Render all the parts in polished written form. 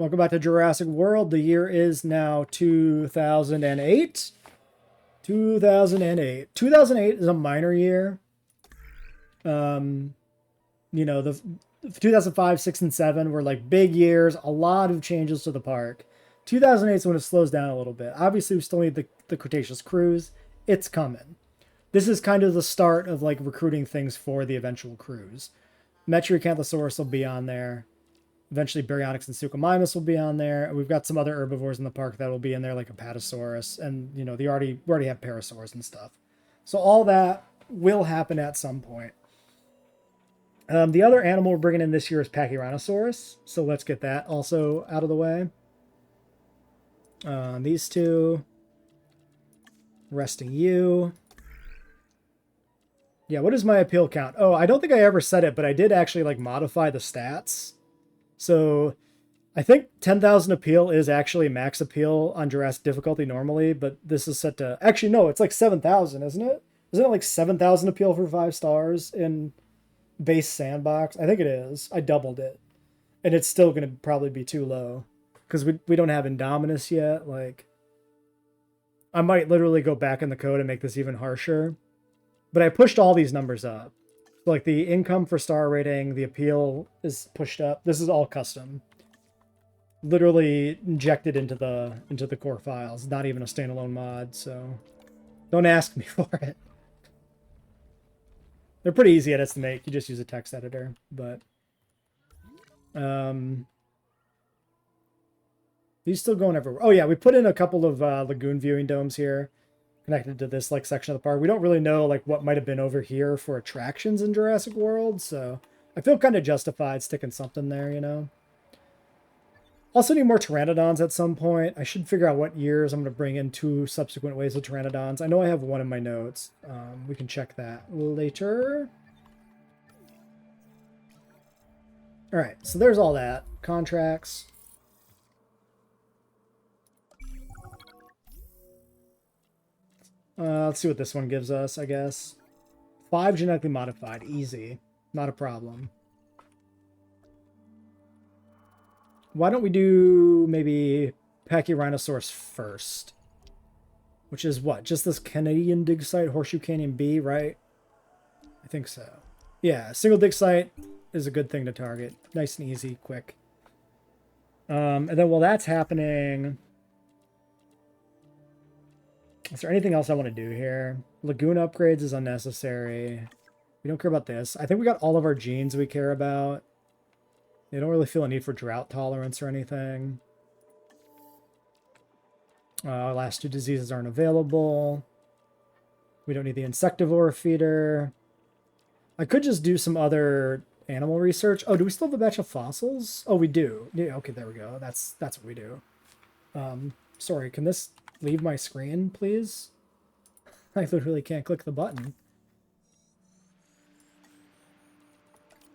Welcome back to Jurassic World. The year is now 2008. 2008. 2008 is a minor year. You know, the 2005, 6, and 7 were like big years, a lot of changes to the park. 2008 is when it slows down a little bit. Obviously, we still need the Cretaceous cruise. It's coming. This is kind of the start of like recruiting things for the eventual cruise. Metricanthosaurus will be on there. Eventually, Baryonyx and Suchomimus will be on there. We've got some other herbivores in the park that will be in there, like a Paddock, and you know, we already have Parasaurs and stuff. So all that will happen at some point. The other animal we're bringing in this year is Pachyrynosaurus, so let's get that also out of the way. These two. Resting you. Yeah, what is my appeal count? Oh, I don't think I ever said it, but I did actually like modify the stats. So I think 10,000 appeal is actually max appeal on Jurassic difficulty normally, but this is set to... Actually, no, it's like 7,000, isn't it? Isn't it like 7,000 appeal for 5 stars in base sandbox? I think it is. I doubled it. And it's still going to probably be too low because we don't have Indominus yet. Like, I might literally go back in the code and make this even harsher. But I pushed all these numbers up. Like the income for star rating, the appeal is pushed up. This is all custom. Literally injected into the core files. Not even a standalone mod, so don't ask me for it. They're pretty easy edits to make. You just use a text editor, but these still going everywhere. Oh yeah, we put in a couple of lagoon viewing domes here, connected to this like section of the park. We don't really know like what might have been over here for attractions in Jurassic World, so I feel kind of justified sticking something there, you know. Also need more pteranodons at some point. I should figure out what years I'm going to bring in 2 subsequent waves of pteranodons. I know I have one in my notes. We can check that later. All right, so there's all that. Contracts. Let's see what this one gives us, I guess. 5 genetically modified. Easy. Not a problem. Why don't we do maybe Pachyrynosaurus first? Which is what? Just this Canadian dig site, Horseshoe Canyon B, right? I think so. Yeah, single dig site is a good thing to target. Nice and easy, quick. And then while that's happening... Is there anything else I want to do here? Lagoon upgrades is unnecessary. We don't care about this. I think we got all of our genes we care about. They don't really feel a need for drought tolerance or anything. Last 2 diseases aren't available. We don't need the insectivore feeder. I could just do some other animal research. Oh, do we still have a batch of fossils? Oh, we do. Yeah, okay, there we go. That's what we do. Sorry, can this leave my screen, please? I literally can't click the button.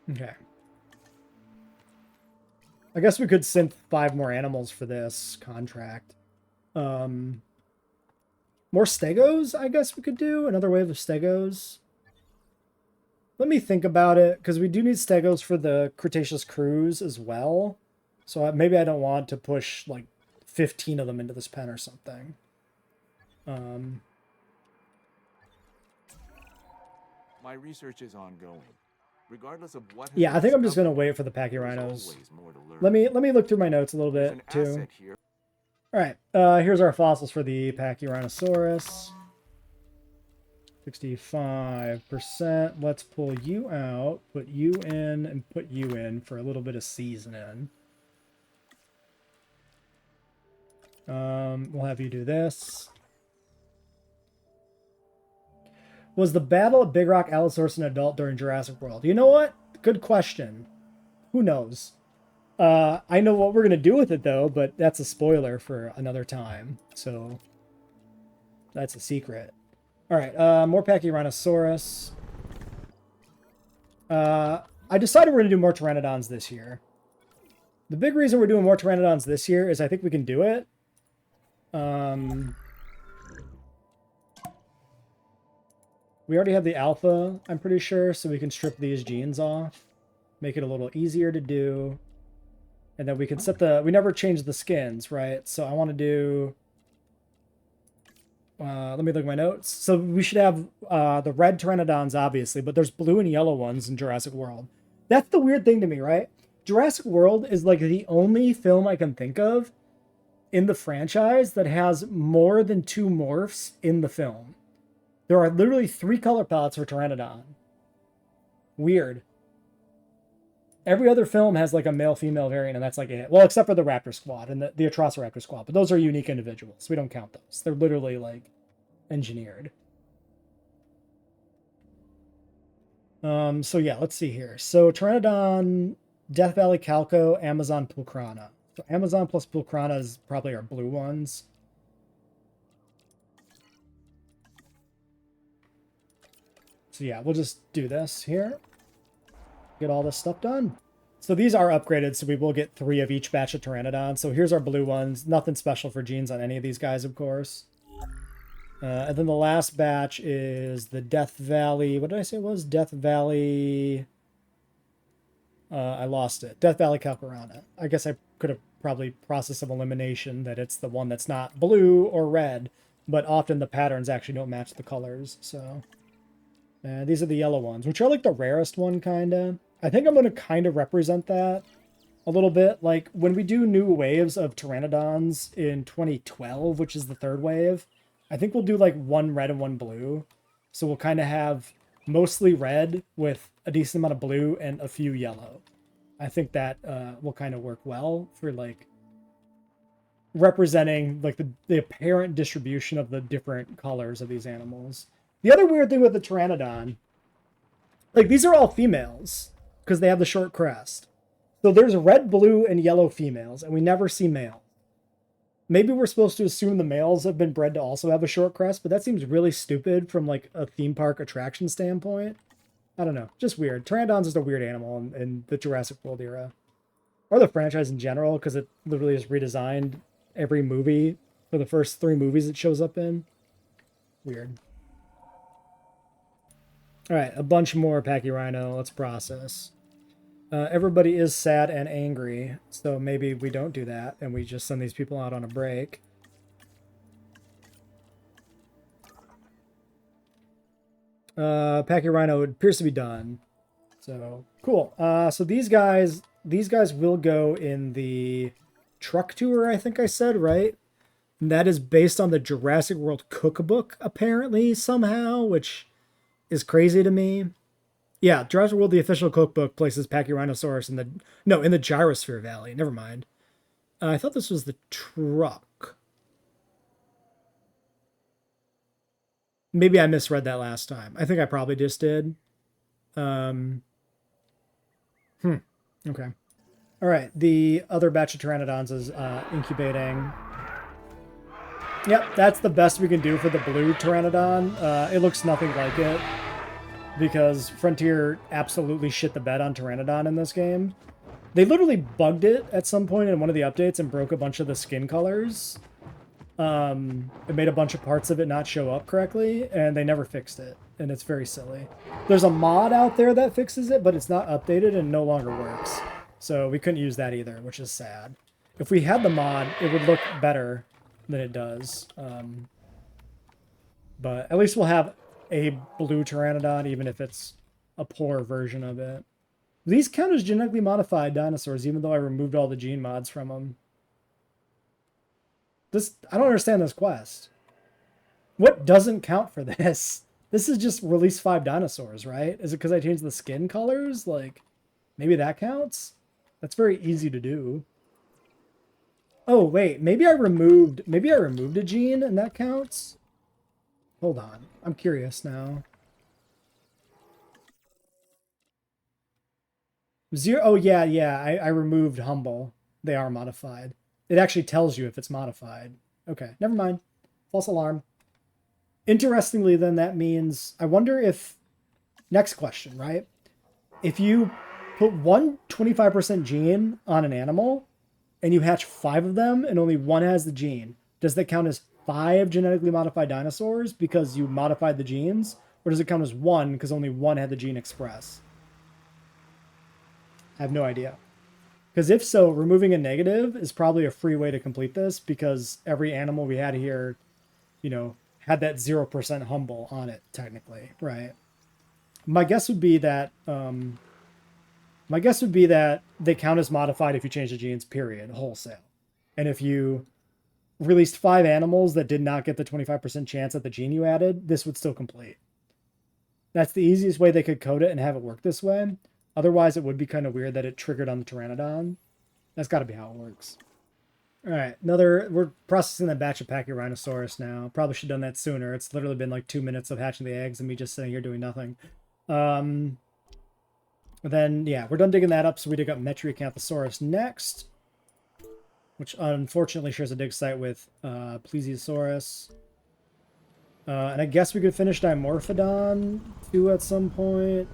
Okay. I guess we could synth 5 more animals for this contract. More stegos, I guess we could do. Another wave of stegos. Let me think about it, because we do need stegos for the Cretaceous cruise as well. So maybe I don't want to push, like, 15 of them into this pen or something. My research is ongoing. Regardless of what... Yeah, I think I'm just going to wait for the Pachyrynos. Let me look through my notes a little bit, too. Alright, here's our fossils for the Pachyrynosaurus. 65%. Let's pull you out, put you in, and put you in for a little bit of seasoning. We'll have you do this. Was the battle of Big Rock Allosaurus an adult during Jurassic World? You know what? Good question. Who knows? I know what we're going to do with it, though, but that's a spoiler for another time. So, that's a secret. Alright, more Pachyrynosaurus. I decided we're going to do more Pteranodons this year. The big reason we're doing more Pteranodons this year is I think we can do it. We already have the alpha, I'm pretty sure, so we can strip these genes off. Make it a little easier to do. And then we can set the... We never changed the skins, right? So I want to do... let me look at my notes. So we should have the red pteranodons, obviously, but there's blue and yellow ones in Jurassic World. That's the weird thing to me, right? Jurassic World is like the only film I can think of in the franchise that has more than 2 morphs in the film. There are literally 3 color palettes for pteranodon. Weird. Every other film has like a male-female variant, and that's like it. Well, except for the Raptor Squad and the Atrociraptor Squad, but those are unique individuals. We don't count those. They're literally like engineered. So yeah, let's see here. So Pteranodon, Death Valley Calco, Amazon Pulcrana. So Amazon plus Pulcrana is probably our blue ones. So yeah, we'll just do this here. Get all this stuff done. So these are upgraded, so we will get 3 of each batch of Pteranodon. So here's our blue ones. Nothing special for genes on any of these guys, of course. And then the last batch is the Death Valley. What did I say it was? Death Valley... I lost it. Death Valley Calcarana. I guess I could have probably process of elimination that it's the one that's not blue or red, but often the patterns actually don't match the colors. So these are the yellow ones, which are like the rarest one, kind of. I think I'm going to kind of represent that a little bit. Like when we do new waves of Pteranodons in 2012, which is the 3rd wave, I think we'll do like 1 red and 1 blue. So we'll kind of have mostly red with a decent amount of blue and a few yellow. I think that will kind of work well for like representing like the apparent distribution of the different colors of these animals. The other weird thing with the Pteranodon, like these are all females because they have the short crest. So there's red, blue, and yellow females, and we never see male. Maybe we're supposed to assume the males have been bred to also have a short crest, but that seems really stupid from like a theme park attraction standpoint. I don't know, just weird. Pteranodon's just a weird animal in the Jurassic World era. Or the franchise in general, because it literally is redesigned every movie for the first 3 movies it shows up in. Weird. Alright, a bunch more Pachyrhino. Let's process. Everybody is sad and angry, so maybe we don't do that, and we just send these people out on a break. Pachyrhino appears to be done. So, cool. So these guys will go in the truck tour, I think I said, right? And that is based on the Jurassic World cookbook, apparently, somehow, which is crazy to me. Yeah, Jurassic World, the official cookbook, places Pachyrynosaurus in the Gyrosphere Valley. Never mind. I thought this was the truck. Maybe I misread that last time. I think I probably just did. Okay. All right. The other batch of Pteranodons is incubating. Yep, that's the best we can do for the blue Pteranodon. It looks nothing like it, because Frontier absolutely shit the bed on Pteranodon in this game. They literally bugged it at some point in one of the updates and broke a bunch of the skin colors. It made a bunch of parts of it not show up correctly, and they never fixed it, and it's very silly. There's a mod out there that fixes it, but it's not updated and no longer works. So we couldn't use that either, which is sad. If we had the mod, it would look better than it does. But at least we'll have a blue Pteranodon, even if it's a poor version of it. These count as genetically modified dinosaurs, even though I removed all the gene mods from them. I don't understand this quest. What doesn't count for this? This is just release 5 dinosaurs, right? Is it because I changed the skin colors? Like, maybe that counts? That's very easy to do. Oh, wait, maybe I removed a gene and that counts? Hold on, I'm curious now. Oh, yeah, I removed Humble. They are modified. It actually tells you if it's modified. Okay, never mind. False alarm. Interestingly, then, that means... I wonder if... Next question, right? If you put one 25% gene on an animal, and you hatch 5 of them, and only 1 has the gene, does that count as 5 genetically modified dinosaurs because you modified the genes? Or does it count as 1 because only 1 had the gene express? I have no idea. Because if so, removing a negative is probably a free way to complete this, because every animal we had here, you know, had that 0% humble on it, technically, right? My guess would be that they count as modified if you change the genes, period, wholesale. And if you released 5 animals that did not get the 25% chance at the gene you added, this would still complete. That's the easiest way they could code it and have it work this way. Otherwise, it would be kind of weird that it triggered on the Pteranodon. That's got to be how it works. All right, we're processing that batch of Pachyrynosaurus now. Probably should have done that sooner. It's literally been like 2 minutes of hatching the eggs and me just sitting here doing nothing. Then, yeah, we're done digging that up, so we dig up Metricanthosaurus next, which unfortunately shares a dig site with Plesiosaurus. And I guess we could finish Dimorphodon too at some point,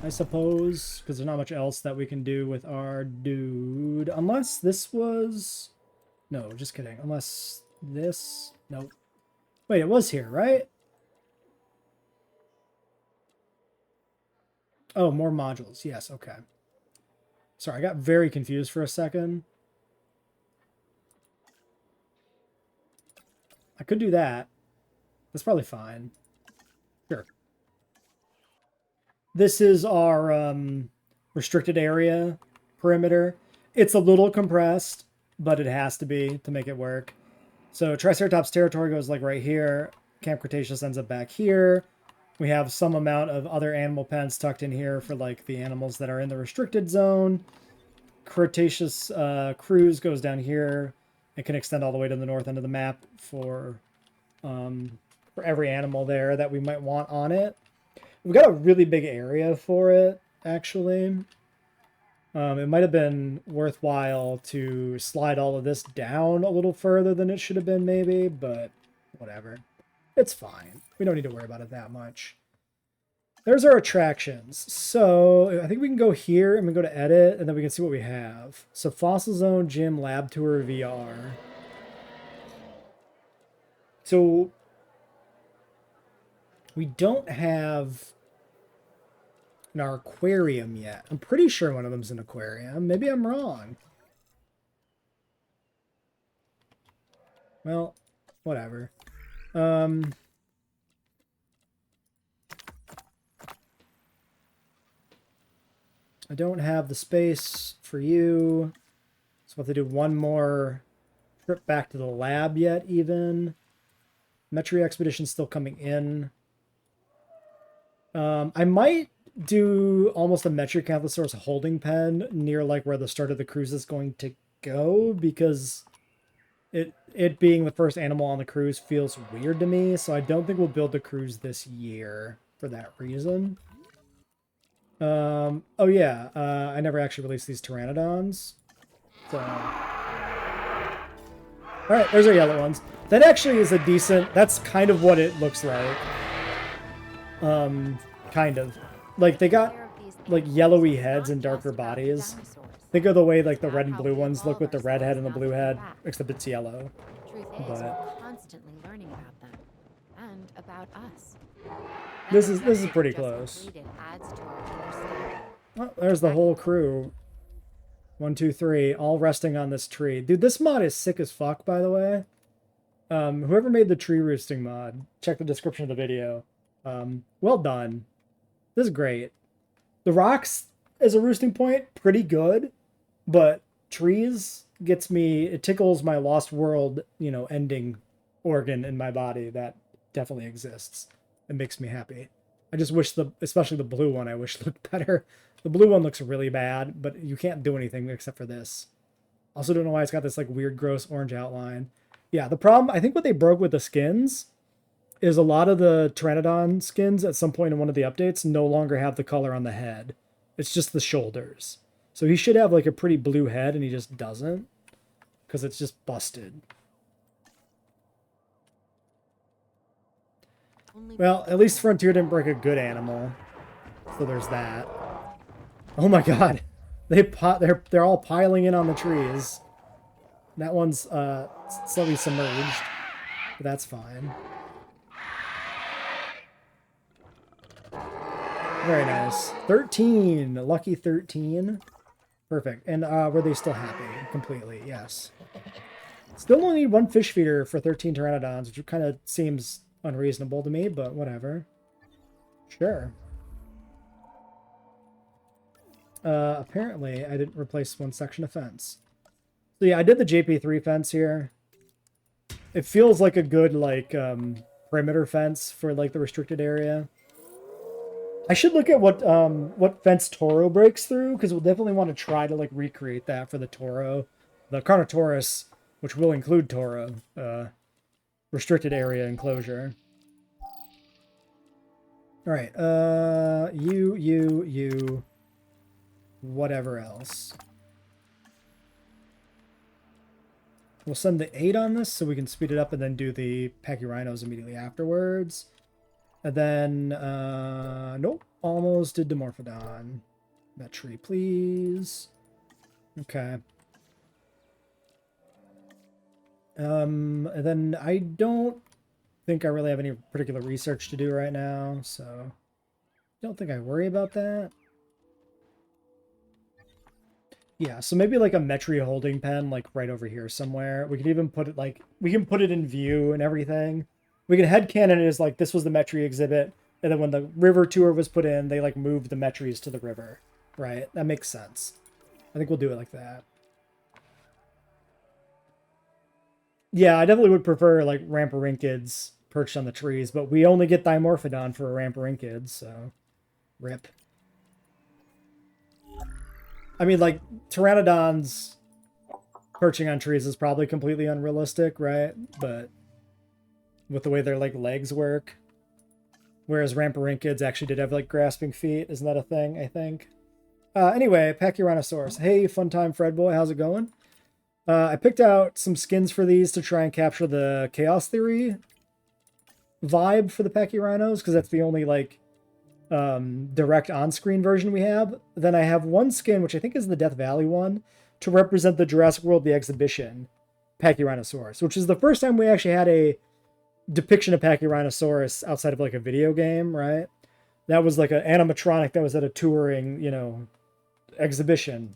I suppose, because there's not much else that we can do with our dude. Unless this was... No, just kidding. Unless this... Nope. Wait, it was here, right? Oh, more modules. Yes, okay. Sorry, I got very confused for a second. I could do that. That's probably fine. Sure. This is our restricted area perimeter. It's a little compressed, but it has to be to make it work. So Triceratops territory goes like right here. Camp Cretaceous ends up back here. We have some amount of other animal pens tucked in here for like the animals that are in the restricted zone. Cretaceous cruise goes down here. It can extend all the way to the north end of the map for every animal there that we might want on it. We've got a really big area for it, actually. It might have been worthwhile to slide all of this down a little further than it should have been, maybe, but whatever. It's fine. We don't need to worry about it that much. There's our attractions. So I think we can go here and we go to edit, and then we can see what we have. So Fossil Zone, Gym, Lab Tour, VR. So we don't have an aquarium yet. I'm pretty sure one of them's an aquarium. Maybe I'm wrong. Well, whatever. I don't have the space for you. So we'll have to do one more trip back to the lab yet, even. Metri Expedition's still coming in. I might do almost a Metricanthosaurus holding pen near like where the start of the cruise is going to go, because it being the first animal on the cruise feels weird to me, so I don't think we'll build the cruise this year for that reason. Oh yeah, I never actually released these Pteranodons. So... Alright, there's our yellow ones. That actually is a decent... That's kind of what it looks like. Kind of. Like, they got, like, yellowy heads and darker bodies. Think of the way, like, the red and blue ones look with the red head and the blue head, except it's yellow. But Constantly learning about them and about us. This is pretty close. Oh, there's the whole crew. 1, 2, 3, all resting on this tree. Dude, this mod is sick as fuck, by the way. Whoever made the tree roosting mod, check the description of the video. Well done. This is great. The rocks as a roosting point, pretty good, but trees gets me, it tickles my Lost World, you know, ending organ in my body that definitely exists. It makes me happy. I just wish especially the blue one, I wish looked better. The blue one looks really bad, but you can't do anything except for this. Also don't know why it's got this like weird gross orange outline. Yeah, the problem, I think what they broke with the skins is a lot of the Pteranodon skins at some point in one of the updates no longer have the color on the head. It's just the shoulders. So he should have like a pretty blue head and he just doesn't, because it's just busted. Well, at least Frontier didn't break a good animal. So there's that. Oh my god. They're all piling in on the trees. That one's slightly submerged. But that's fine. Very nice. 13. Lucky 13. Perfect. And were they still happy? Completely, yes. Still only need one fish feeder for 13 pteranodons, which kind of seems unreasonable to me, but whatever. Sure. Apparently, I didn't replace one section of fence. So yeah, I did the JP3 fence here. It feels like a good, like, perimeter fence for, like, the restricted area. I should look at what fence Toro breaks through, because we'll definitely want to try to, like, recreate that for the Toro. The Carnotaurus, which will include Toro, restricted area enclosure. Alright, you, whatever else. We'll send the 8 on this so we can speed it up and then do the Pachyrynos immediately afterwards. And then, nope, almost did Dimorphodon. Metri, please. Okay. And then I don't think I really have any particular research to do right now, so don't think I worry about that. Yeah, so maybe like a Metri holding pen, like right over here somewhere. We could even put it like, we can put it in view and everything. We can headcanon it as like, this was the Metri exhibit, and then when the river tour was put in, they like moved the Metris to the river, right? That makes sense. I think we'll do it like that. Yeah, I definitely would prefer like Ramparincids perched on the trees, but we only get Dimorphodon for a Ramparincid, so rip. I mean, like, Pteranodons perching on trees is probably completely unrealistic, right? But with the way their, like, legs work. Whereas Ramparincids actually did have, like, grasping feet. Isn't that a thing, I think? Anyway, Pachyrynosaurus. Hey, fun time, Fred boy. How's it going? I picked out some skins for these to try and capture the Chaos Theory vibe for the Pachyrynos, because that's the only, like, direct on-screen version we have. Then I have one skin, which I think is the Death Valley one, to represent the Jurassic World The Exhibition Pachyrynosaurus, which is the first time we actually had a depiction of Pachyrynosaurus outside of like a video game, right? That was like an animatronic that was at a touring, you know, exhibition.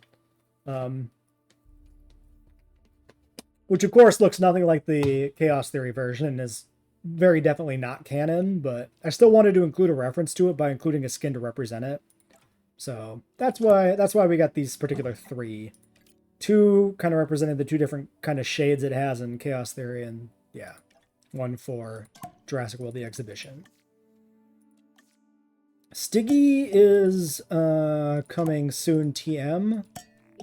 Which of course looks nothing like the Chaos Theory version and is very definitely not canon, but I still wanted to include a reference to it by including a skin to represent it. So that's why we got these particular 3. 2 kind of representing the 2 different kind of shades it has in Chaos Theory, and yeah, 1 for Jurassic World The Exhibition. Stiggy is coming soon TM.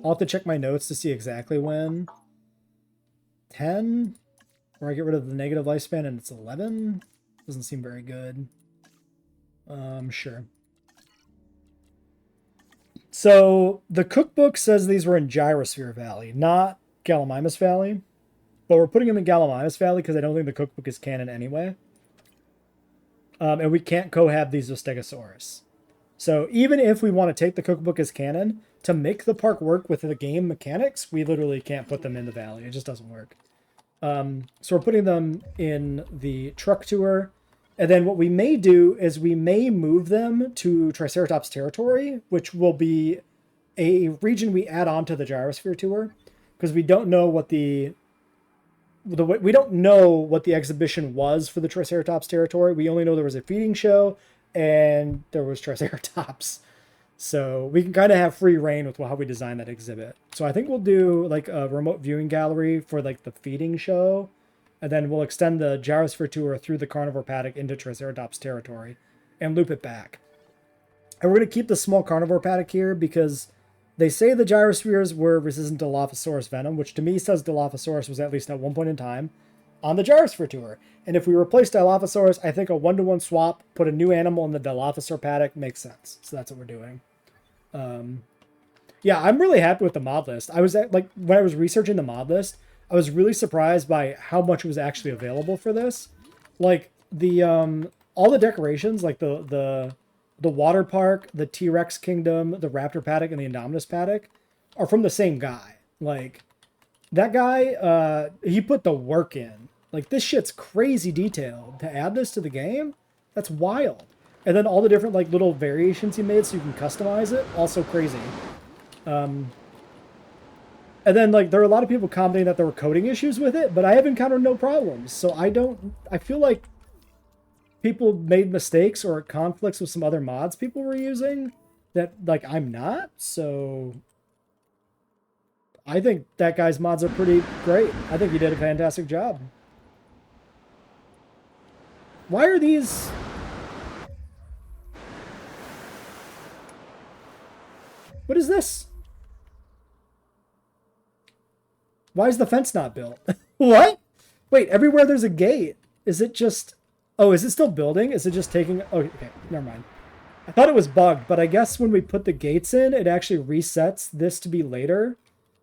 I'll have to check my notes to see exactly when. 10? Where I get rid of the negative lifespan and it's 11? Doesn't seem very good. Sure. So, the cookbook says these were in Gyrosphere Valley, not Gallimimus Valley. But we're putting them in Gallimimus Valley because I don't think the cookbook is canon anyway. And we can't cohab these with Stegosaurus. So, even if we want to take the cookbook as canon, to make the park work with the game mechanics, we literally can't put them in the valley. It just doesn't work. So we're putting them in the truck tour. And then what we may do is we may move them to Triceratops territory, which will be a region we add on to the Gyrosphere tour, because we don't know what we don't know what the exhibition was for the Triceratops territory. We only know there was a feeding show and there was Triceratops. So we can kind of have free reign with how we design that exhibit. So I think we'll do like a remote viewing gallery for like the feeding show. And then we'll extend the Gyrosphere tour through the carnivore paddock into Triceratops territory and loop it back. And we're going to keep the small carnivore paddock here because they say the gyrospheres were resistant to Dilophosaurus venom, which to me says Dilophosaurus was at least at one point in time on the Gyrosphere tour. And if we replace Dilophosaurus, I think a 1-to-1 swap, put a new animal in the Dilophosaur paddock makes sense. So that's what we're doing. Yeah, I'm really happy with the mod list. I was when I was researching the mod list, I was really surprised by how much was actually available for this. Like the all the decorations, like the water park, the T-Rex kingdom, the Raptor paddock, and the Indominus paddock are from the same guy. Like that guy, he put the work in. Like this shit's crazy detailed. To add this to the game, that's wild. And then all the different like little variations he made so you can customize it, also crazy. And then, like, there are a lot of people commenting that there were coding issues with it, but I have encountered no problems. So I feel like people made mistakes or conflicts with some other mods people were using that, like, I'm not. So I think that guy's mods are pretty great. I think he did a fantastic job. Why are these... What is this? Why is the fence not built? What? Wait, everywhere there's a gate. Is it just... Oh, is it still building? Is it just taking... Oh, okay, never mind. I thought it was bugged, but I guess when we put the gates in, it actually resets this to be later.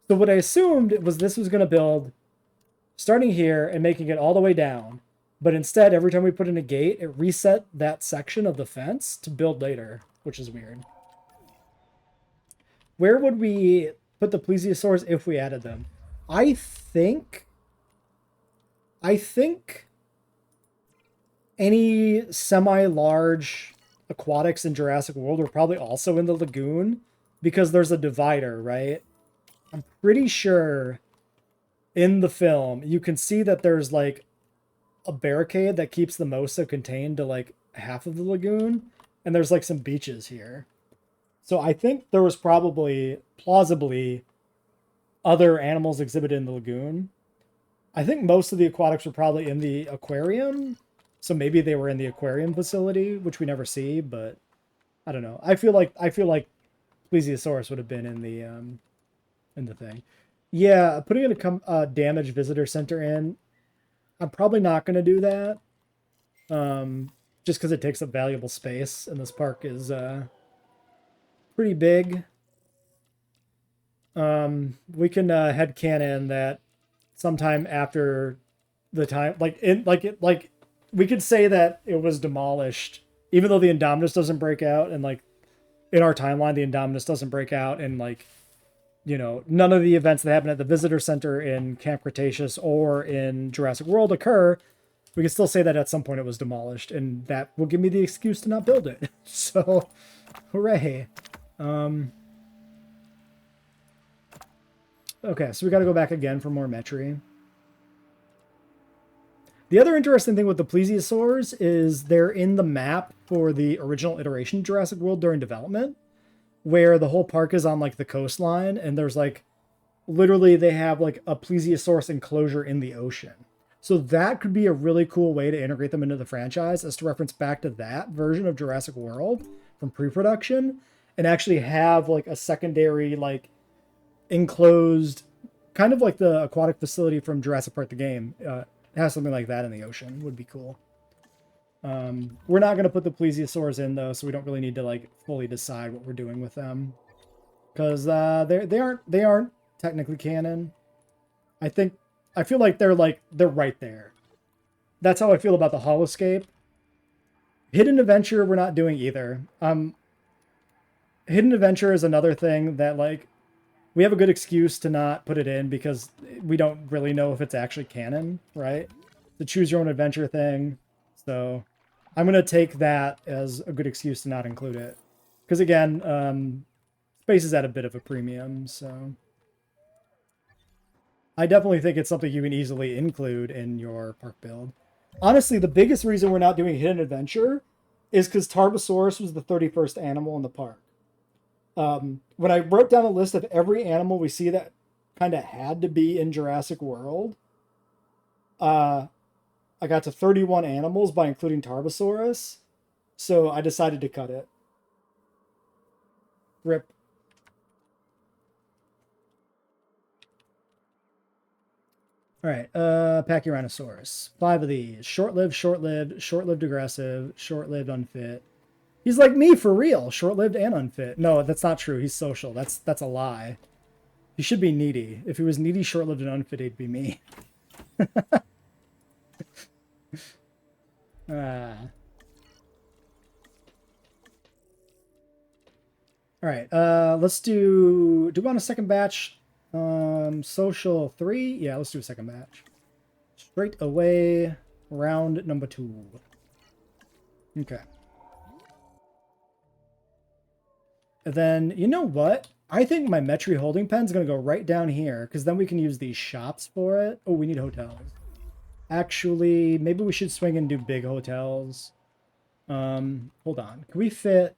So what I assumed was this was going to build starting here and making it all the way down. But instead, every time we put in a gate, it reset that section of the fence to build later, which is weird. Where would we put the plesiosaurs if we added them? I think any semi-large aquatics in Jurassic World are probably also in the lagoon because there's a divider, right? I'm pretty sure in the film you can see that there's like a barricade that keeps the Mosa contained to like half of the lagoon, and there's like some beaches here. So I think there was probably, plausibly, other animals exhibited in the lagoon. I think most of the aquatics were probably in the aquarium, so maybe they were in the aquarium facility, which we never see, but I don't know. I feel like Plesiosaurus would have been in the thing. Yeah, putting in a damaged visitor center in, I'm probably not going to do that. Just because it takes up valuable space, and this park is pretty big. We can headcanon that sometime after the time, we could say that it was demolished, even though the Indominus doesn't break out, and like in our timeline, the Indominus doesn't break out, and like, you know, none of the events that happen at the visitor center in Camp Cretaceous or in Jurassic World occur. We can still say that at some point it was demolished, and that will give me the excuse to not build it. So, hooray. Okay, so we got to go back again for more Metri. The other interesting thing with the plesiosaurs is they're in the map for the original iteration of Jurassic World during development, where the whole park is on like the coastline, and there's like literally they have like a plesiosaurus enclosure in the ocean. So that could be a really cool way to integrate them into the franchise, as to reference back to that version of Jurassic World from pre-production, and actually have like a secondary like enclosed, kind of like the aquatic facility from Jurassic Park the game. Have something like that in the ocean would be cool. We're not going to put the plesiosaurs in though, so we don't really need to like fully decide what we're doing with them, because they aren't technically canon. I feel like they're right there. That's how I feel about the Holoscape. Hidden Adventure we're not doing either. Hidden Adventure is another thing that like we have a good excuse to not put it in because we don't really know if it's actually canon, right? The choose your own adventure thing. So I'm going to take that as a good excuse to not include it. Because again, space is at a bit of a premium, so I definitely think it's something you can easily include in your park build. Honestly, the biggest reason we're not doing Hidden Adventure is because Tarbosaurus was the 31st animal in the park. When I wrote down a list of every animal we see that kind of had to be in Jurassic World, I got to 31 animals by including Tarbosaurus, so I decided to cut it. Rip. All right, Pachyrynosaurus. 5 of these. Short-lived, short-lived, short-lived aggressive, short-lived unfit. He's like me for real, short-lived and unfit. No, that's not true. He's social. That's a lie. He should be needy. If he was needy, short-lived, and unfit, he'd be me. All right, let's do we want a second batch? Social 3? Yeah, let's do a second batch. Straight away, round number 2. Okay. And then, you know what? I think my Metri holding pen's going to go right down here, because then we can use these shops for it. Oh, we need hotels. Actually, maybe we should swing and do big hotels. Hold on. Can we fit...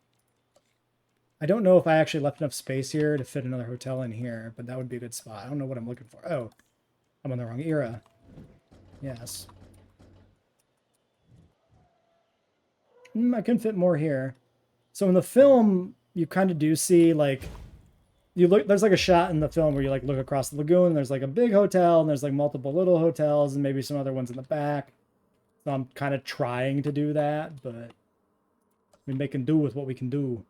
I don't know if I actually left enough space here to fit another hotel in here, but that would be a good spot. I don't know what I'm looking for. Oh, I'm on the wrong era. Yes. I can fit more here. So in the film, you kind of do see, like, you look, there's like a shot in the film where you like look across the lagoon, and there's like a big hotel, and there's like multiple little hotels, and maybe some other ones in the back. So I'm kind of trying to do that, but we make and do with what we can do.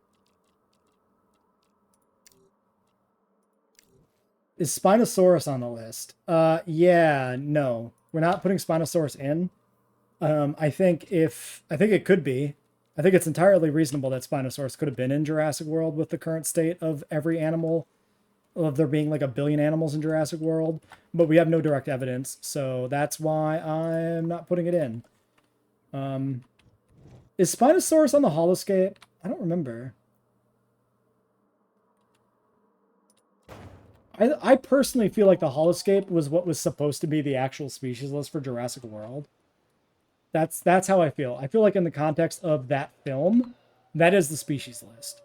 Is Spinosaurus on the list? Yeah, no. We're not putting Spinosaurus in. I think it could be. I think it's entirely reasonable that Spinosaurus could have been in Jurassic World with the current state of every animal, of there being like 1 billion animals in Jurassic World, but we have no direct evidence, so that's why I'm not putting it in. Is Spinosaurus on the holoscape? I don't remember. I personally feel like the holoscape was what was supposed to be the actual species list for Jurassic World. That's how I feel. I feel like in the context of that film, that is the species list.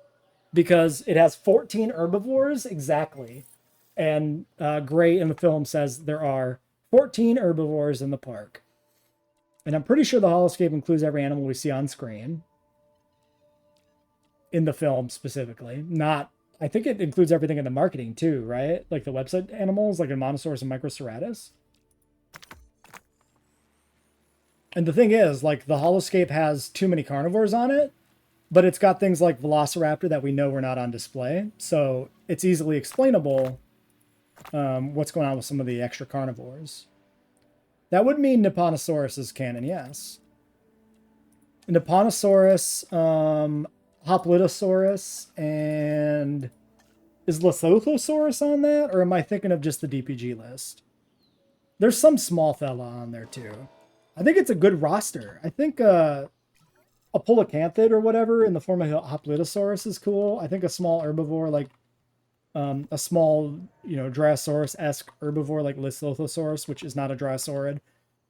Because it has 14 herbivores exactly. And Gray in the film says there are 14 herbivores in the park. And I'm pretty sure the holoscape includes every animal we see on screen. In the film specifically. Not, I think it includes everything in the marketing too, right? Like the website animals, like Monosaurus and Microceratus. And the thing is, like, the holoscape has too many carnivores on it, but it's got things like Velociraptor that we know were not on display. So it's easily explainable what's going on with some of the extra carnivores. That would mean Nipponosaurus is canon, yes. Nipponosaurus, Hoplitosaurus, and is Dilophosaurus on that? Or am I thinking of just the DPG list? There's some small fella on there too. I think it's a good roster. I think a Polacanthid or whatever in the form of Hoplitosaurus is cool. I think a small herbivore like a small, Dryosaurus-esque herbivore like Dilophosaurus, which is not a Dryosaurid,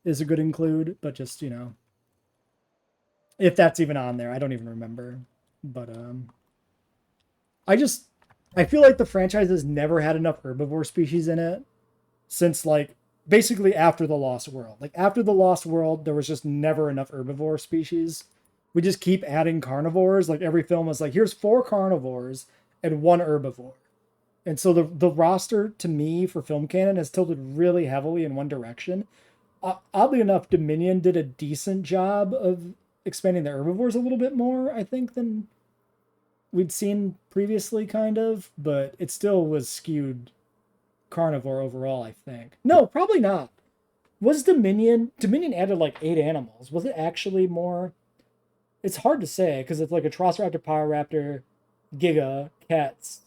is a good include, but just, if that's even on there, I don't even remember. But I feel like the franchise has never had enough herbivore species in it since like basically after the Lost World. Like after the Lost World, there was just never enough herbivore species. We just keep adding carnivores. Like every film is like, here's 4 carnivores and 1 herbivore. And so the roster to me for film canon has tilted really heavily in one direction. Oddly enough, Dominion did a decent job of expanding the herbivores a little bit more, I think, than we'd seen previously, kind of. But it still was skewed carnivore overall, I think. No, probably not. Was Dominion added like 8 animals? Was it actually more? It's hard to say because it's like a Triceratops, Pyroraptor, Giga, Cats,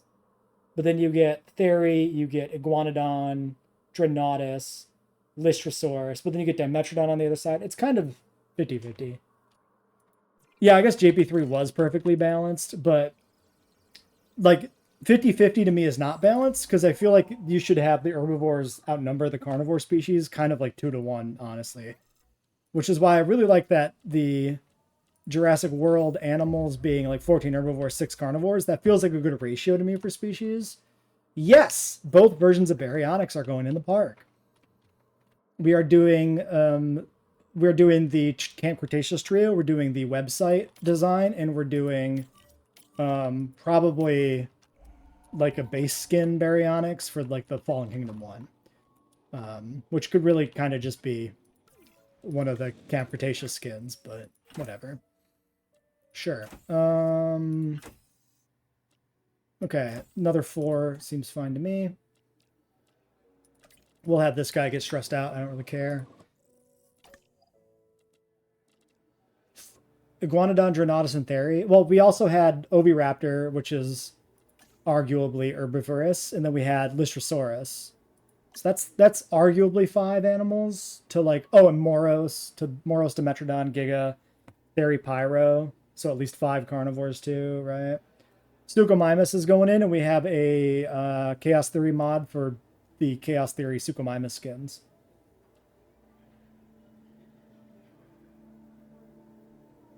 but then you get Thery, you get Iguanodon, Dreadnoughtus, Lystrosaurus, but then you get Dimetrodon on the other side. It's kind of 50-50. Yeah, I guess JP3 was perfectly balanced, but like 50-50 to me is not balanced because I feel like you should have the herbivores outnumber the carnivore species kind of like 2-to-1, honestly. Which is why I really like that the Jurassic World animals being like 14 herbivores, 6 carnivores. That feels like a good ratio to me for species. Yes, both versions of Baryonyx are going in the park. We are doing the Camp Cretaceous trio. We're doing the website design, and we're doing probably like a base skin Baryonyx for like the Fallen Kingdom one, which could really kind of just be one of the Camp Cretaceous skins, but whatever. Sure. Okay, another 4 seems fine to me. We'll have this guy get stressed out. I don't really care. Iguanodon, Dreadnoughtus, and Thery. Well, we also had Oviraptor, which is arguably herbivorous, and then we had Lystrosaurus. So that's arguably 5 animals to like, and Moros, Dimetrodon, Giga, Thery, Pyro. So at least 5 carnivores too, right? Suchomimus is going in, and we have a Chaos Theory mod for the Chaos Theory Suchomimus skins.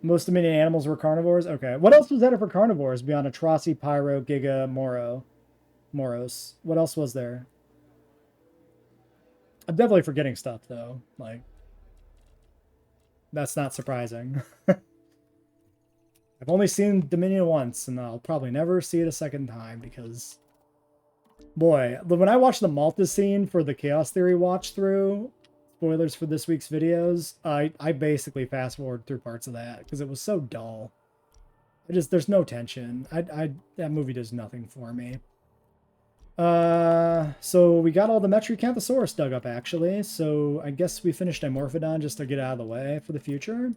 Most dominion animals were carnivores? Okay. What else was there for carnivores beyond Atroci, Pyro, Giga, Moros? What else was there? I'm definitely forgetting stuff, though. Like, that's not surprising. I've only seen Dominion once, and I'll probably never see it a second time because, boy, when I watched the Malta scene for the Chaos Theory watch through, spoilers for this week's videos, I basically fast forward through parts of that because it was so dull. There's no tension. That movie does nothing for me. So we got all the Metricanthosaurus dug up actually, so I guess we finished Dimorphodon just to get out of the way for the future.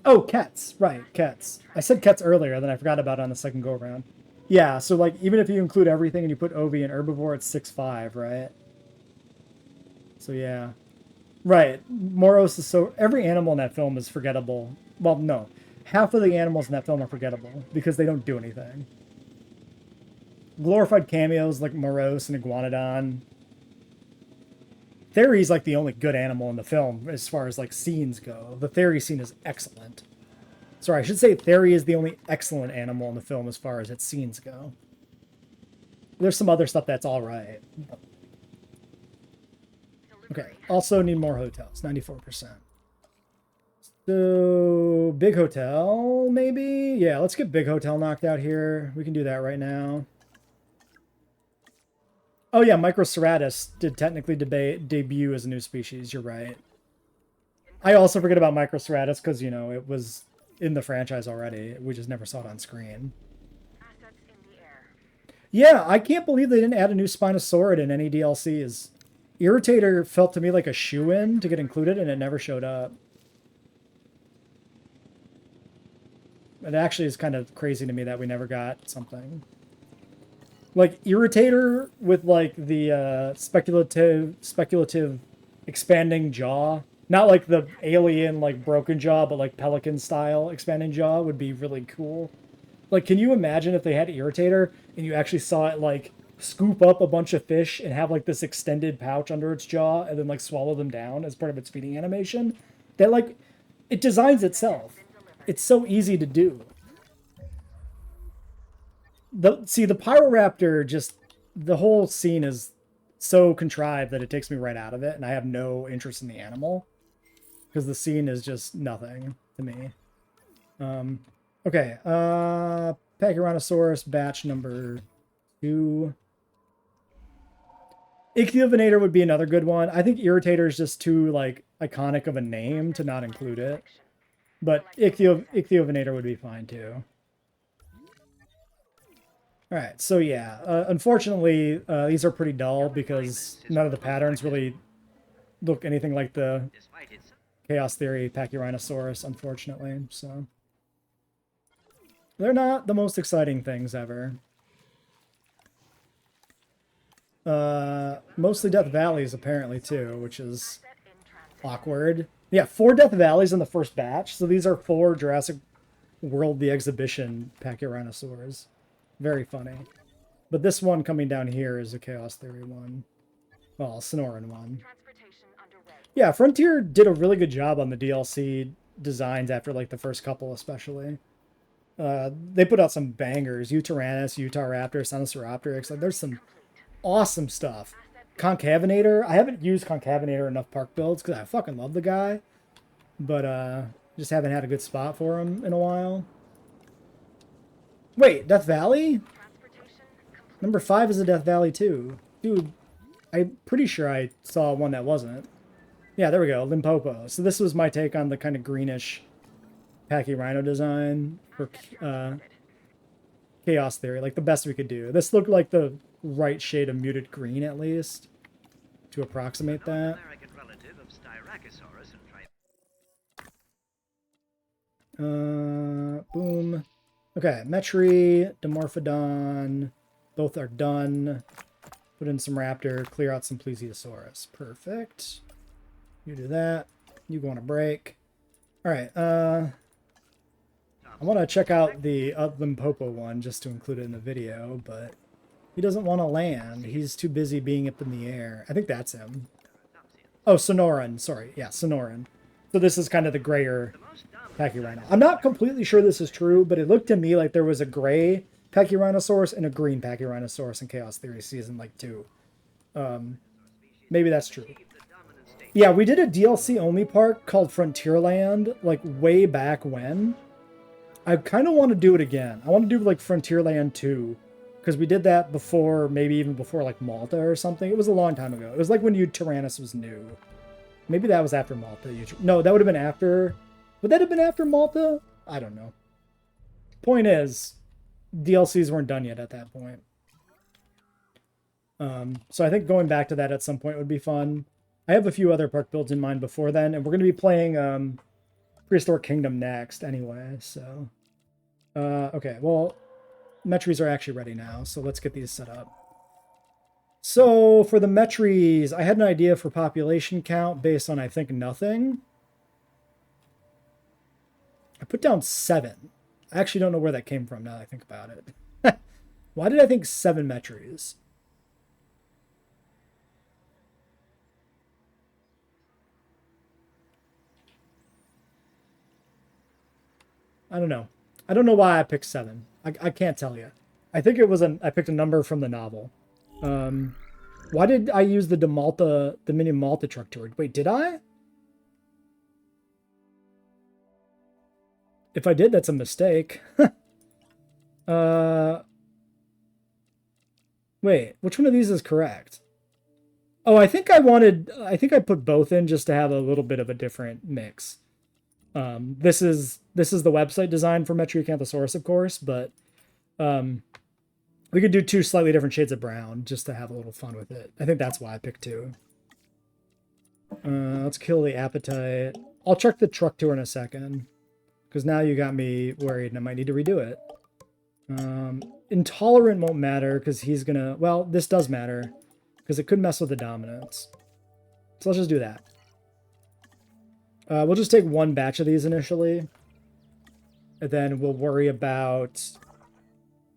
Oh, Kets. Right, Kets. I said Kets earlier, then I forgot about it on the second go-around. Yeah, so like, even if you include everything and you put OV and Herbivore, it's 6'5", right? So yeah. Right, Moros is so... Every animal in that film is forgettable. Well, no. Half of the animals in that film are forgettable because they don't do anything. Glorified cameos like Moros and Iguanodon. Theory's like the only good animal in the film as far as like scenes go. The Theory scene is excellent. Sorry, I should say Theory is the only excellent animal in the film as far as its scenes go. There's some other stuff that's all right. Okay, also need more hotels, 94%. So, Big Hotel, maybe? Yeah, let's get Big Hotel knocked out here. We can do that right now. Oh yeah, Microceratus did technically debut as a new species, you're right. I also forget about Microceratus because, you know, it was in the franchise already. We just never saw it on screen. Yeah, I can't believe they didn't add a new Spinosaurid in any DLCs. Irritator felt to me like a shoo-in to get included, and it never showed up. It actually is kind of crazy to me that we never got something. Like, Irritator with, like, the speculative expanding jaw. Not like the alien, like, broken jaw, but, like, pelican-style expanding jaw would be really cool. Like, can you imagine if they had Irritator and you actually saw it, like, scoop up a bunch of fish and have, like, this extended pouch under its jaw and then, like, swallow them down as part of its feeding animation? That, like, it designs itself. It's so easy to do. See, the Pyroraptor just... The whole scene is so contrived that it takes me right out of it, and I have no interest in the animal. Because the scene is just nothing to me. Okay, Pachyrynosaurus batch number 2. Ichthyovenator would be another good one. I think Irritator is just too, like, iconic of a name to not include it. But Ichthyovenator would be fine, too. Alright, so yeah. Unfortunately, these are pretty dull because none of the patterns really look anything like the Chaos Theory Pachyrynosaurus, unfortunately, so... They're not the most exciting things ever. Mostly Death Valleys, apparently, too, which is awkward. Yeah, 4 Death Valleys in the first batch, so these are 4 Jurassic World the Exhibition Pachyrynosaurs. Very funny. But this one coming down here is a Chaos Theory one. Well, Sonoran one. Yeah, Frontier did a really good job on the DLC designs after, like, the first couple especially. They put out some bangers. Utaranus, Utahraptor, Sinosauropteryx. Like, there's some awesome stuff. Concavinator. I haven't used Concavinator in enough park builds because I fucking love the guy. But, just haven't had a good spot for him in a while. Wait, Death Valley? Number 5 is a Death Valley too. Dude, I'm pretty sure I saw one that wasn't. Yeah, there we go, Limpopo. So this was my take on the kind of greenish Pachyrhino design for Chaos Theory, like the best we could do. This looked like the right shade of muted green, at least, to approximate that. Boom. Okay, Metri, Dimorphodon, both are done. Put in some Raptor, clear out some Plesiosaurus. Perfect. You do that. You go on a break. Alright, I want to check out the Limpopo one just to include it in the video, but he doesn't want to land. He's too busy being up in the air. I think that's him. Oh, Sonoran. Sorry. Yeah, Sonoran. So this is kind of the grayer Pachyryno. I'm not completely sure this is true, but it looked to me like there was a gray Pachyrynosaurus and a green Pachyrynosaurus in Chaos Theory Season, like, 2. Maybe that's true. Yeah, we did a DLC-only part called Frontierland, like, way back when. I kind of want to do it again. I want to do, like, Frontierland 2, because we did that before, maybe even before, like, Malta or something. It was a long time ago. It was like when Tyrannus was new. Maybe that was after Malta. No, that would have been after... Would that have been after Malta? I don't know. Point is, DLCs weren't done yet at that point. So I think going back to that at some point would be fun. I have a few other park builds in mind before then, and we're going to be playing Prehistoric Kingdom next anyway, so... okay, well, Metries are actually ready now, so let's get these set up. So, for the Metries, I had an idea for population count based on, I think, nothing. I put down 7. I actually don't know where that came from now that I think about it. Why did I think 7 Metries? I don't know. I don't know why I picked 7. I can't tell you. I think it was I picked a number from the novel. Why did I use the mini Malta truck tour? Wait, did I? If I did, that's a mistake. Wait, which one of these is correct? Oh, I think I put both in just to have a little bit of a different mix. This is the website design for Metricanthosaurus, of course, but we could do 2 slightly different shades of brown just to have a little fun with it. I think that's why I picked 2. Let's kill the appetite. I'll check the truck tour in a second, because now you got me worried and I might need to redo it. Intolerant won't matter because he's gonna... Well, this does matter because it could mess with the dominance. So let's just do that. We'll just take 1 batch of these initially. And then we'll worry about...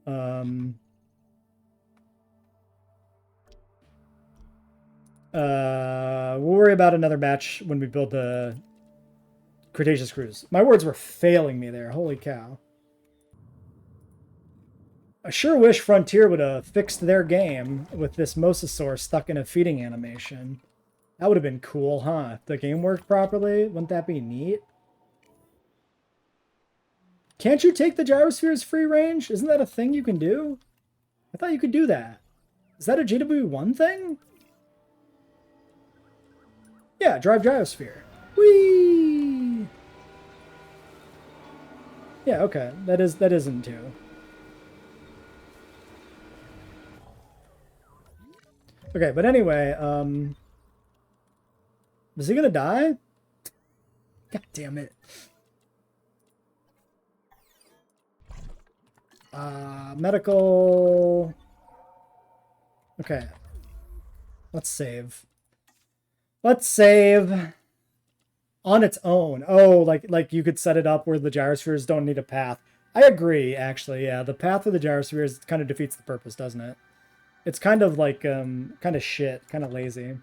we'll worry about another batch when we build the Cretaceous cruise. My words were failing me there. Holy cow. I sure wish Frontier would have fixed their game with this Mosasaur stuck in a feeding animation. That would have been cool, huh? If the game worked properly, wouldn't that be neat? Can't you take the gyrospheres free range? Isn't that a thing you can do? I thought you could do that. Is that a JWE1 thing? Yeah, drive gyrosphere. Whee! Yeah, okay. That isn't too. Okay, but anyway, is he gonna die? God damn it. Medical. Okay. Let's save. Let's save on its own. Oh, like you could set it up where the gyrospheres don't need a path. I agree, actually. Yeah, the path of the gyrospheres kind of defeats the purpose, doesn't it? It's kind of like, kind of shit, kind of lazy.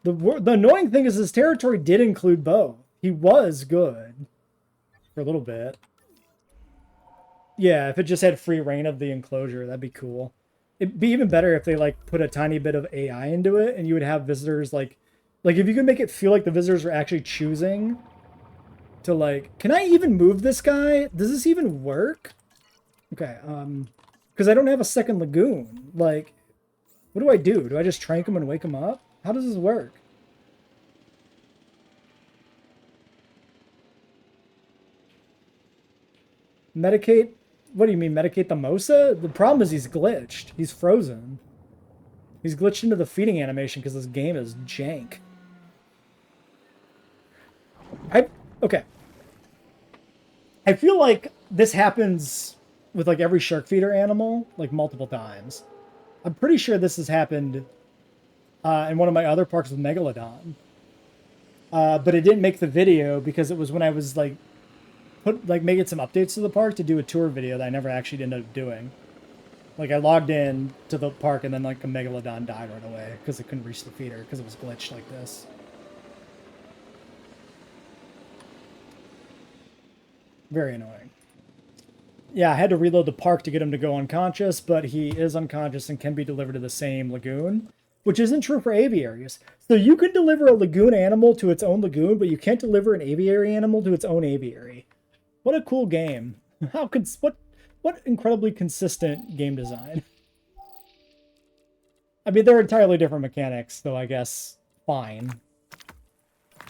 The annoying thing is his territory did include both. He was good for a little bit. Yeah, if it just had free reign of the enclosure, that'd be cool. It'd be even better if they, like, put a tiny bit of AI into it, and you would have visitors, like if you could make it feel like the visitors are actually choosing to, like, can I even move this guy? Does this even work? Okay, because I don't have a second lagoon. Like, what do I do? Do I just trank him and wake him up? How does this work? Medicate? What do you mean, medicate the Mosa? The problem is he's glitched. He's frozen. He's glitched into the feeding animation because this game is jank. Okay. I feel like this happens with, like, every shark feeder animal, like, multiple times. I'm pretty sure this has happened in one of my other parks with Megalodon. But it didn't make the video because it was when I was like making some updates to the park to do a tour video that I never actually ended up doing. Like I logged in to the park and then like a megalodon died right away because it couldn't reach the feeder because it was glitched like this. Very annoying. Yeah, I had to reload the park to get him to go unconscious, but he is unconscious and can be delivered to the same lagoon, which isn't true for aviaries. So you can deliver a lagoon animal to its own lagoon, but you can't deliver an aviary animal to its own aviary. What a cool game. What incredibly consistent game design. I mean, they're entirely different mechanics, so I guess fine.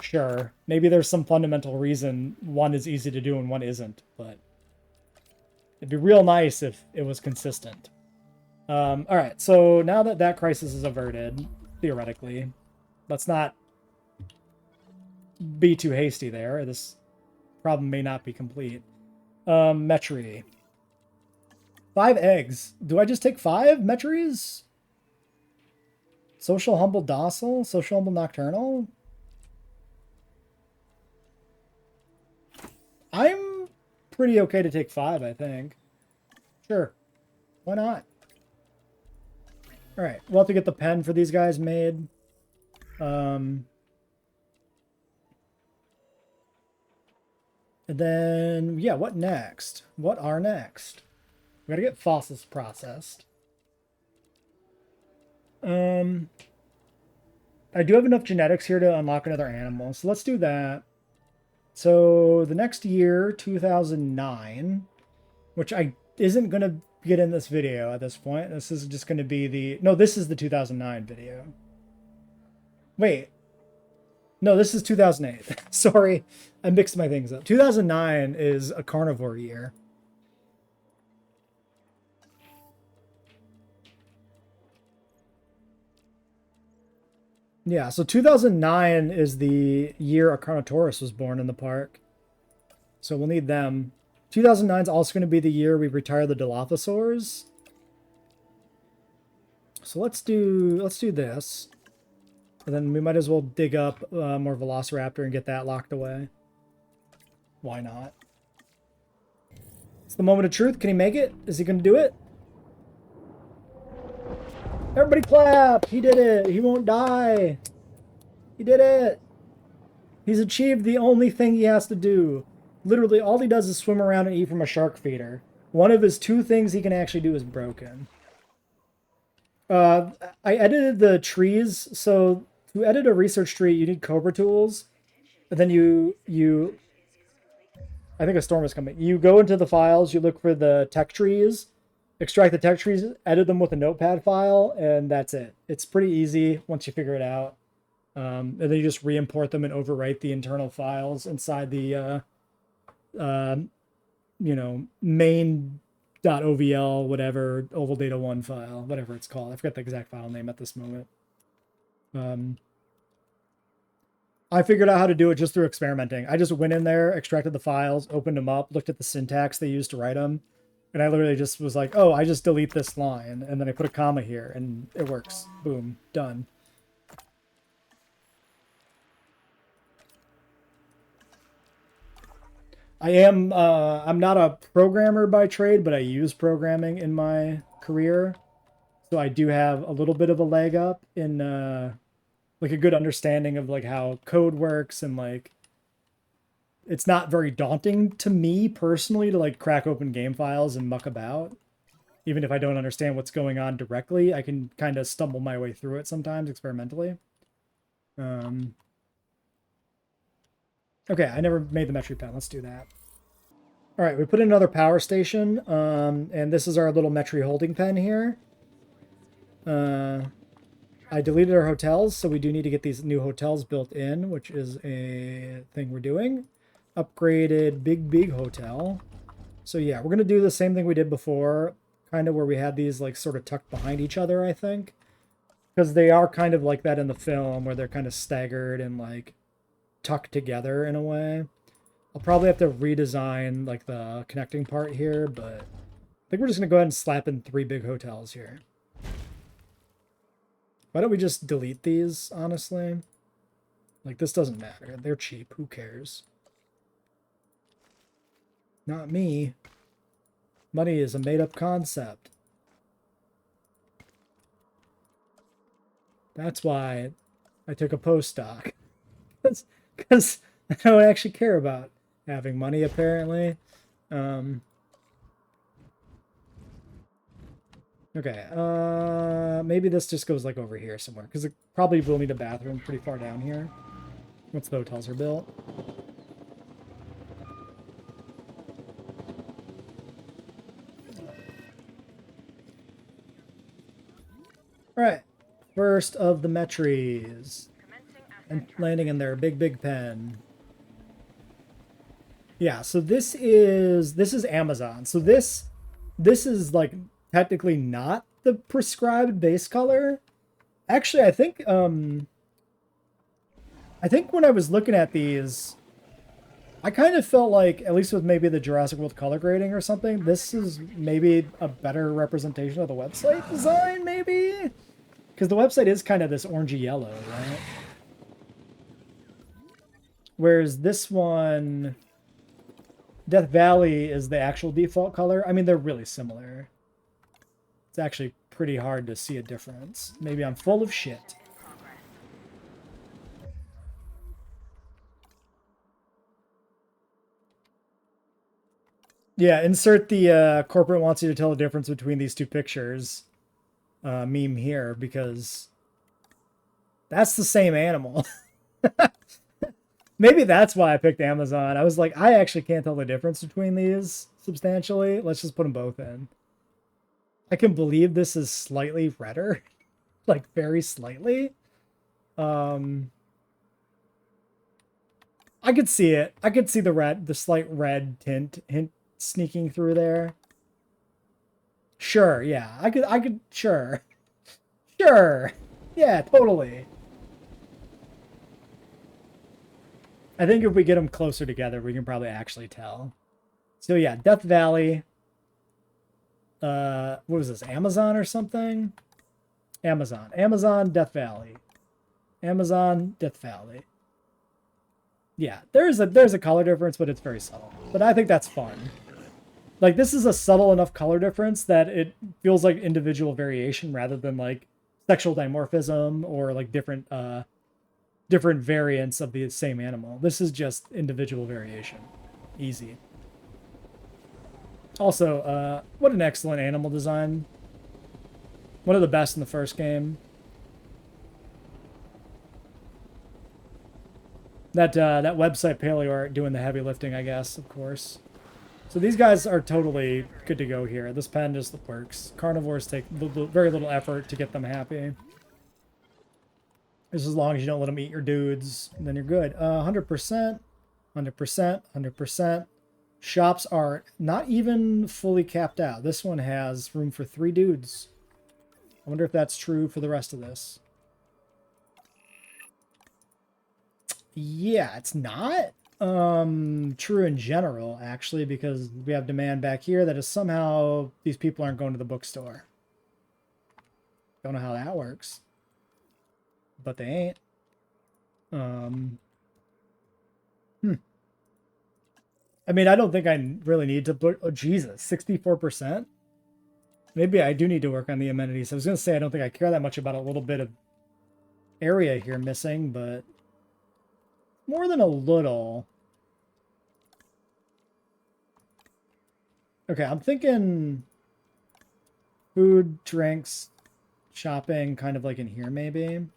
Sure. Maybe there's some fundamental reason one is easy to do and one isn't, but it'd be real nice if it was consistent. Alright, so now that that crisis is averted, theoretically, let's not be too hasty there. This problem may not be complete. Metri. 5 eggs. Do I just take 5 Metries? Social, humble, docile? Social, humble, nocturnal? I'm pretty okay to take 5, I think. Sure. Why not? Alright, we'll have to get the pen for these guys made. And then, yeah, what next? What are next? We gotta get fossils processed. I do have enough genetics here to unlock another animal, so let's do that. So the next year, 2009, which isn't going to get in this video at this point. This is just going to be the... No, this is the 2009 video. Wait. No, this is 2008. Sorry, I mixed my things up. 2009 is a carnivore year. Yeah, so 2009 is the year a Carnotaurus was born in the park. So we'll need them. 2009 is also going to be the year we retire the Dilophosaurs. So let's do this. And then we might as well dig up more Velociraptor and get that locked away. Why not? It's the moment of truth. Can he make it? Is he going to do it? Everybody clap! He did it! He won't die! He did it! He's achieved the only thing he has to do. Literally, all he does is swim around and eat from a shark feeder. One of his 2 things he can actually do is broken. I edited the trees, so to edit a research tree, you need Cobra tools. And then you... I think a storm is coming. You go into the files, you look for the tech trees, extract the tech trees, edit them with a notepad file, and that's it. It's pretty easy once you figure it out. And then you just re-import them and overwrite the internal files inside the, main.ovl, whatever, oval data 1 file, whatever it's called. I forget the exact file name at this moment. I figured out how to do it just through experimenting. I just went in there, extracted the files, opened them up, looked at the syntax they used to write them, and I literally just was like, oh, I just delete this line, and then I put a comma here, and it works. Boom. Done. I'm not a programmer by trade, but I use programming in my career. So I do have a little bit of a leg up in, like a good understanding of like how code works, and like, it's not very daunting to me personally to like crack open game files and muck about. Even if I don't understand what's going on directly, I can kind of stumble my way through it sometimes experimentally. Okay, I never made the Metri pen. Let's do that. All right, we put in another power station, and this is our little Metri holding pen here. I deleted our hotels, so we do need to get these new hotels built in, which is a thing we're doing. Upgraded big hotel. So yeah, we're going to do the same thing we did before, kind of where we had these like sort of tucked behind each other, I think. Because they are kind of like that in the film, where they're kind of staggered and like tucked together in a way. I'll probably have to redesign like the connecting part here, but I think we're just going to go ahead and slap in 3 big hotels here. Why don't we just delete these, honestly? Like, this doesn't matter. They're cheap. Who cares? Not me. Money is a made-up concept. That's why I took a postdoc. Because I don't actually care about having money, apparently. Okay, maybe this just goes, like, over here somewhere. Because it probably will need a bathroom pretty far down here. Once the hotels are built. Alright. First of the Metries. And landing in their big pen. Yeah, so this is Amazon. So this is like technically not the prescribed base color. Actually, I think when I was looking at these, I kind of felt like, at least with maybe the Jurassic World color grading or something, this is maybe a better representation of the website design, maybe? Because the website is kind of this orangey yellow, right? Whereas this one, Death Valley, is the actual default color. I mean, they're really similar. It's actually pretty hard to see a difference. Maybe I'm full of shit. Yeah, insert the corporate wants you to tell the difference between these two pictures meme here, because that's the same animal. Maybe that's why I picked Amazon. I was like, I actually can't tell the difference between these substantially. Let's just put them both in. I can believe this is slightly redder. Like, very slightly. I could see it. I could see the slight red hint sneaking through there. Sure, yeah. I could, sure. Sure. Yeah, totally. I think if we get them closer together, we can probably actually tell. So yeah, Death Valley. What was this? Amazon or something? Amazon. Amazon, Death Valley. Amazon, Death Valley. Yeah, there's a color difference, but it's very subtle. But I think that's fun. Like, this is a subtle enough color difference that it feels like individual variation rather than like sexual dimorphism or like different variants of the same animal. This is just individual variation. Easy. Also, what an excellent animal design. One of the best in the first game. That website Paleoart doing the heavy lifting, I guess, of course. So these guys are totally good to go here. This pen just works. Carnivores take very little effort to get them happy. Just as long as you don't let them eat your dudes, then you're good. 100%, 100%, 100%. Shops are not even fully capped out. This one has room for 3 dudes. I wonder if that's true for the rest of this. Yeah, it's not true in general, actually, because we have demand back here that is somehow these people aren't going to the bookstore. Don't know how that works. But they ain't. I mean, I don't think I really need to put... Oh, Jesus, 64%? Maybe I do need to work on the amenities. I was going to say I don't think I care that much about a little bit of area here missing, but... more than a little. Okay, I'm thinking... food, drinks, shopping, kind of like in here, maybe.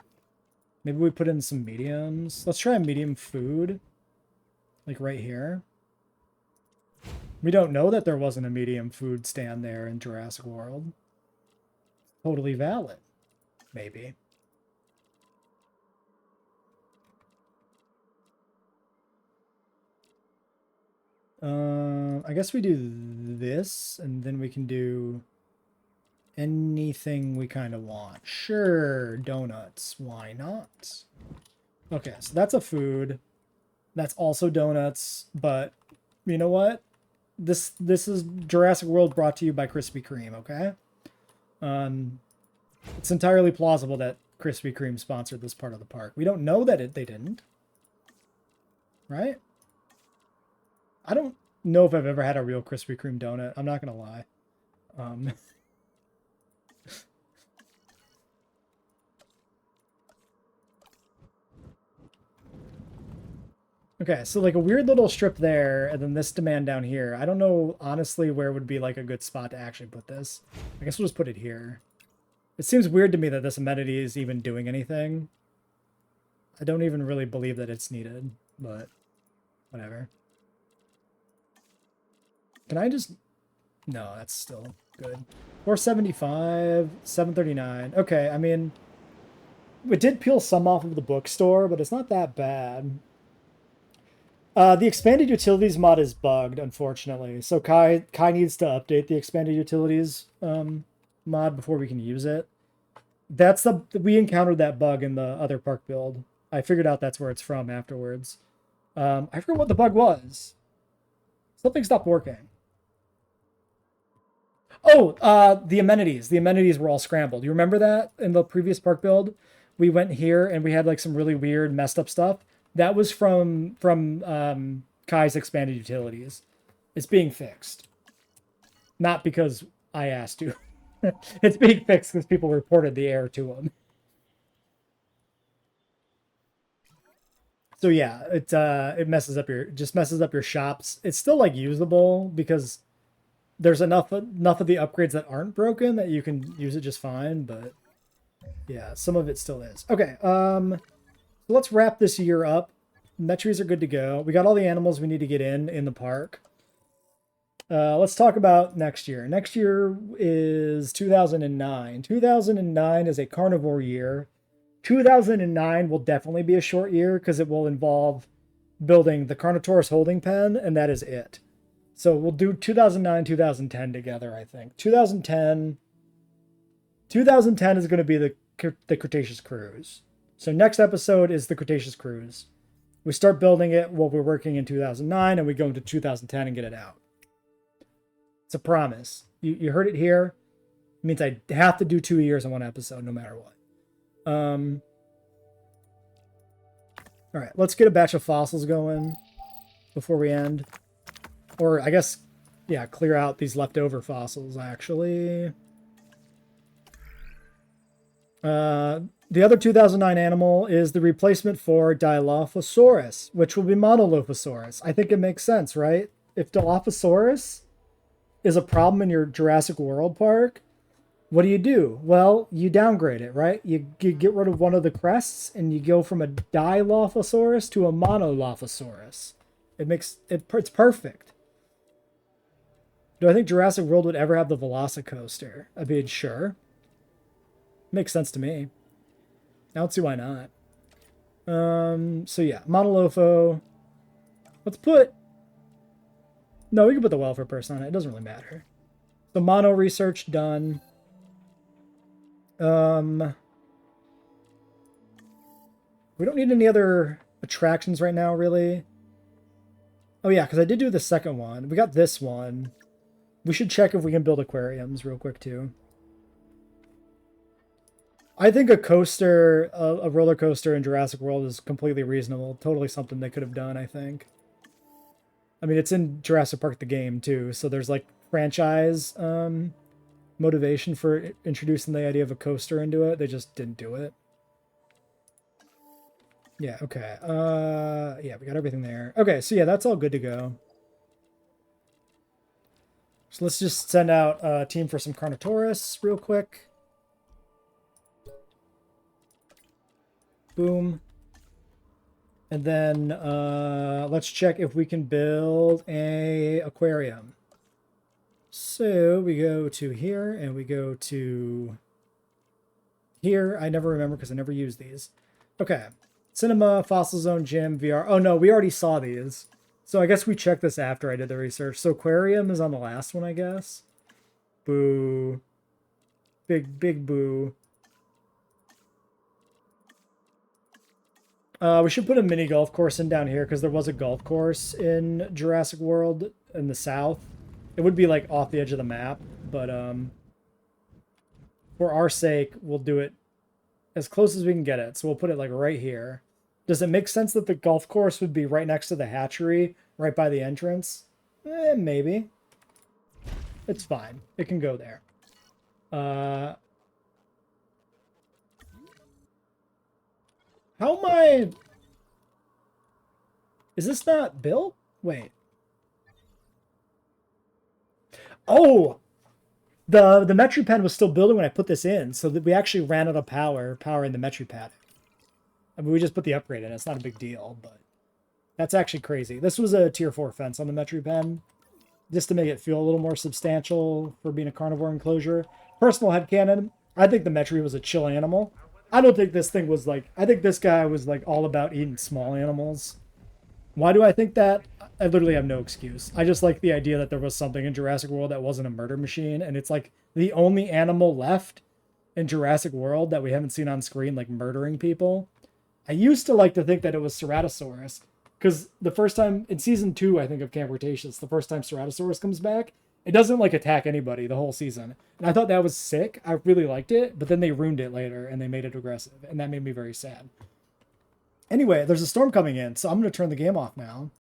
Maybe we put in some mediums. Let's try a medium food. Like right here. We don't know that there wasn't a medium food stand there in Jurassic World. Totally valid. Maybe. I guess we do this, and then we can do anything we kind of want. Sure, donuts. Why not? Okay, so that's a food. That's also donuts, but you know what? This is Jurassic World brought to you by Krispy Kreme, okay? It's entirely plausible that Krispy Kreme sponsored this part of the park. We don't know that they didn't. right? I don't know if I've ever had a real Krispy Kreme donut. I'm not gonna lie. Okay, so like a weird little strip there, and then this demand down here. I don't know, honestly, where would be like a good spot to actually put this. I guess we'll just put it here. It seems weird to me that this amenity is even doing anything. I don't even really believe that it's needed, but whatever. Can I just... No, that's still good. 475, 739. Okay, I mean, it did peel some off of the bookstore, but it's not that bad. The expanded utilities mod is bugged, unfortunately. So Kai needs to update the expanded utilities mod before we can use it. We encountered that bug in the other park build. I figured out that's where it's from afterwards. I forget what the bug was. Something stopped working. Oh, the amenities. The amenities were all scrambled. You remember that in the previous park build? We went here and we had like some really weird messed up stuff. That was from Kai's expanded utilities. It's being fixed. Not because I asked you. It's being fixed because people reported the error to him. So yeah, it messes up your shops. It's still like usable because there's enough of the upgrades that aren't broken that you can use it just fine, but yeah, some of it still is. Okay, so let's wrap this year up. Metries are good to go. We got all the animals we need to get in the park. Let's talk about next year. Next year is 2009. 2009 is a carnivore year. 2009 will definitely be a short year because it will involve building the Carnotaurus holding pen, and that is it. So we'll do 2009, 2010 together, I think. 2010 is going to be the Cretaceous cruise. So next episode is the Cretaceous cruise. We start building it while we're working in 2009, and we go into 2010 and get it out. It's a promise. You heard it here. It means I have to do 2 years in one episode, no matter what. All right, let's get a batch of fossils going before we end. Or I guess, yeah, clear out these leftover fossils, actually. The other 2009 animal is the replacement for Dilophosaurus, which will be Monolophosaurus. I think it makes sense, right? If Dilophosaurus is a problem in your Jurassic World park, what do? Well, you downgrade it, right? You get rid of one of the crests, and you go from a Dilophosaurus to a Monolophosaurus. It's perfect. Do I think Jurassic World would ever have the Velocicoaster? I mean, sure. Makes sense to me. I don't see why not. So yeah, Monolopho. Let's put... No, we can put the welfare person on it. It doesn't really matter. The mono research done. We don't need any other attractions right now, really. Oh yeah, because I did do the second one. We got this one. We should check if we can build aquariums real quick, too. I think a coaster, a roller coaster in Jurassic World is completely reasonable. Totally something they could have done, I think. I mean, it's in Jurassic Park the game, too, so there's, like, franchise motivation for introducing the idea of a coaster into it. They just didn't do it. Yeah, okay. Yeah, we got everything there. Okay, so yeah, that's all good to go. So let's just send out a team for some Carnotaurus real quick. Boom. And then let's check if we can build a aquarium. So we go to here and we go to here. I never remember because I never use these. Okay. Cinema, Fossil Zone, Gym, VR. Oh no, we already saw these. So I guess we checked this after I did the research. So aquarium is on the last one, I guess. Boo. Big boo. We should put a mini golf course in down here because there was a golf course in Jurassic World in the south. It would be like off the edge of the map, but for our sake, we'll do it as close as we can get it. So we'll put it like right here. Does it make sense that the golf course would be right next to the hatchery, right by the entrance? Maybe. It's fine. It can go there. How am I... Is this not built? Wait. Oh! The Metri pen was still building when I put this in, so that we actually ran out of power in the Metri Paddock. I mean, we just put the upgrade in. It's not a big deal, but that's actually crazy. This was a tier 4 fence on the Metri pen, just to make it feel a little more substantial for being a carnivore enclosure. Personal headcanon, I think the Metri was a chill animal. I don't think this thing was like... I think this guy was like all about eating small animals. Why do I think that? I literally have no excuse. I just like the idea that there was something in Jurassic World that wasn't a murder machine, and it's like the only animal left in Jurassic World that we haven't seen on screen, like murdering people. I used to like to think that it was Ceratosaurus, because the first time in season 2, I think of Camp Cretaceous, the first time Ceratosaurus comes back, it doesn't like attack anybody the whole season. And I thought that was sick. I really liked it, but then they ruined it later and they made it aggressive, and that made me very sad. Anyway, there's a storm coming in, so I'm going to turn the game off now.